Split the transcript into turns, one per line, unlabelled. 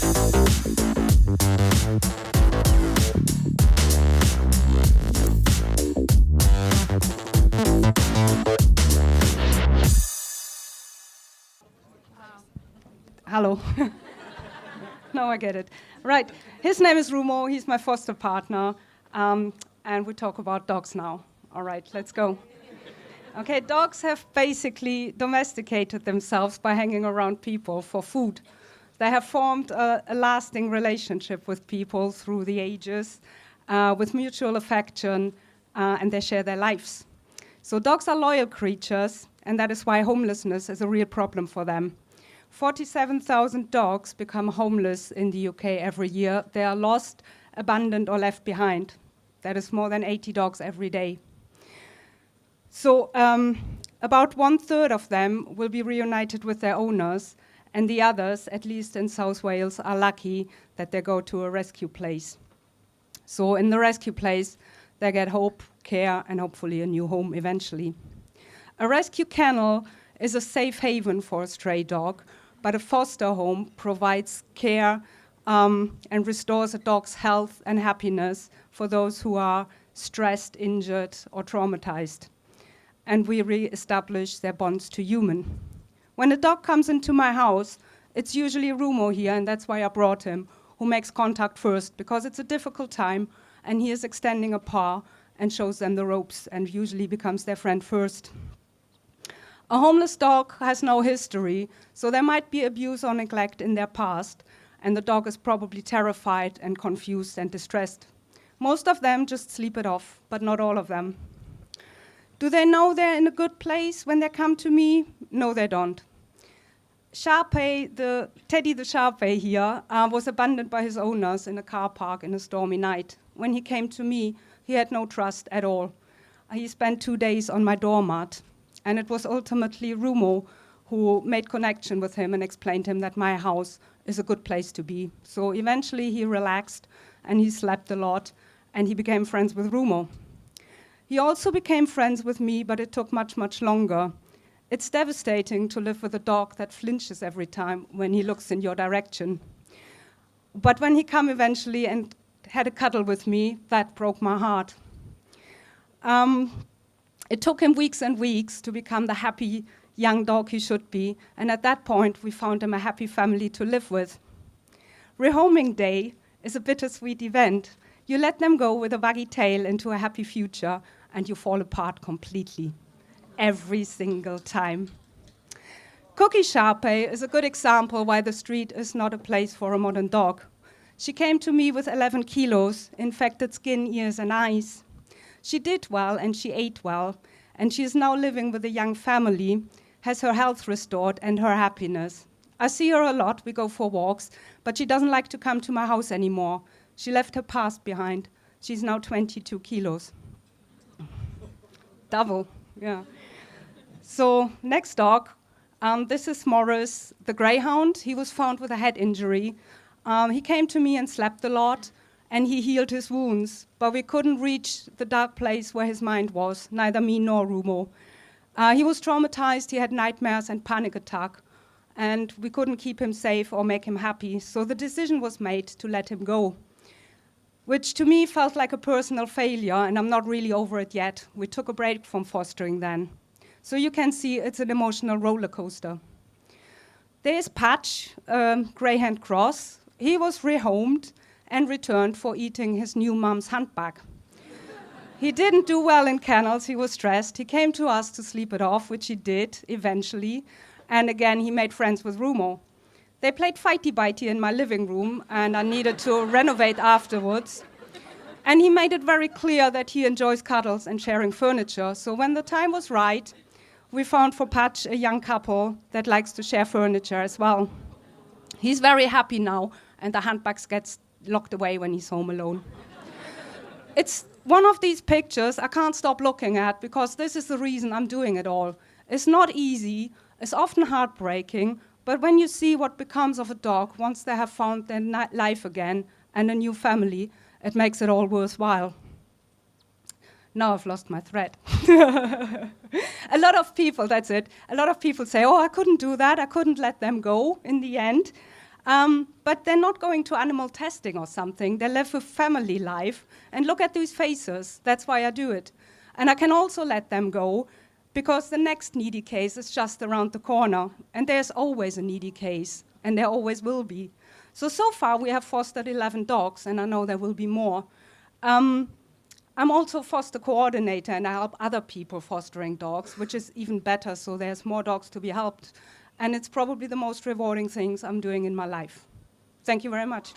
Hello. Now I get it. Right. His name is Rumo. He's my foster partner. And we talk about dogs now. All right, let's go. Okay, dogs have basically domesticated themselves by hanging around people for food. They have formed a lasting relationship with people through the ages, with mutual affection, and they share their lives. So dogs are loyal creatures, and that is why homelessness is a real problem for them. 47,000 dogs become homeless in the UK every year. They are lost, abandoned, or left behind. That is more than 80 dogs every day. So about 1/3 of them will be reunited with their owners, and the others, at least in South Wales, are lucky that they go to a rescue place. So in the rescue place, they get hope, care, and hopefully a new home eventually. A rescue kennel is a safe haven for a stray dog, but a foster home provides care and restores a dog's health and happiness for those who are stressed, injured, or traumatized. And we re-establish their bonds to human. When a dog comes into my house, it's usually Rumo here, and that's why I brought him, who makes contact first, because it's a difficult time, and he is extending a paw and shows them the ropes, and usually becomes their friend first. A homeless dog has no history, so there might be abuse or neglect in their past, and the dog is probably terrified and confused and distressed. Most of them just sleep it off, but not all of them. Do they know they're in a good place when they come to me? No, they don't. Sharpei, Teddy the Sharpei here, was abandoned by his owners in a car park in a stormy night. When he came to me, he had no trust at all. He spent 2 days on my doormat, and it was ultimately Rumo who made connection with him and explained him that my house is a good place to be. So eventually he relaxed, and he slept a lot, and he became friends with Rumo. He also became friends with me, but it took much, much longer. It's devastating to live with a dog that flinches every time when he looks in your direction. But when he came eventually and had a cuddle with me, that broke my heart. It took him weeks and weeks to become the happy young dog he should be, and at that point, we found him a happy family to live with. Rehoming day is a bittersweet event. You let them go with a waggy tail into a happy future, and you fall apart completely, every single time. Cookie Sharpei is a good example why the street is not a place for a modern dog. She came to me with 11 kilos, infected skin, ears, and eyes. She did well, and she ate well, and she is now living with a young family, has her health restored and her happiness. I see her a lot, we go for walks, but she doesn't like to come to my house anymore. She left her past behind. She's now 22 kilos. Double, yeah. So next dog, this is Morris, the greyhound. He was found with a head injury. He came to me and slept a lot, and he healed his wounds, but we couldn't reach the dark place where his mind was, neither me nor Rumo. He was traumatized, he had nightmares and panic attack, and we couldn't keep him safe or make him happy, so the decision was made to let him go, which to me felt like a personal failure, and I'm not really over it yet. We took a break from fostering then. So you can see it's an emotional roller coaster. There's Patch, greyhound cross. He was rehomed and returned for eating his new mom's handbag. He didn't do well in kennels, he was stressed. He came to us to sleep it off, which he did eventually. And again, he made friends with Rumo. They played fighty-bitey in my living room, and I needed to renovate afterwards. And he made it very clear that he enjoys cuddles and sharing furniture. So when the time was right, we found for Patch a young couple that likes to share furniture as well. He's very happy now, and the handbags gets locked away when he's home alone. It's one of these pictures I can't stop looking at, because this is the reason I'm doing it all. It's not easy, it's often heartbreaking, but when you see what becomes of a dog once they have found their life again and a new family, it makes it all worthwhile. Now I've lost my thread. A lot of people, that's it, a lot of people say, oh, I couldn't do that, I couldn't let them go in the end. But they're not going to animal testing or something. They live a family life. And look at these faces. That's why I do it. And I can also let them go because the next needy case is just around the corner. And there's always a needy case. And there always will be. So far we have fostered 11 dogs, and I know there will be more. I'm also foster coordinator, and I help other people fostering dogs, which is even better, so there's more dogs to be helped. And it's probably the most rewarding things I'm doing in my life. Thank you very much.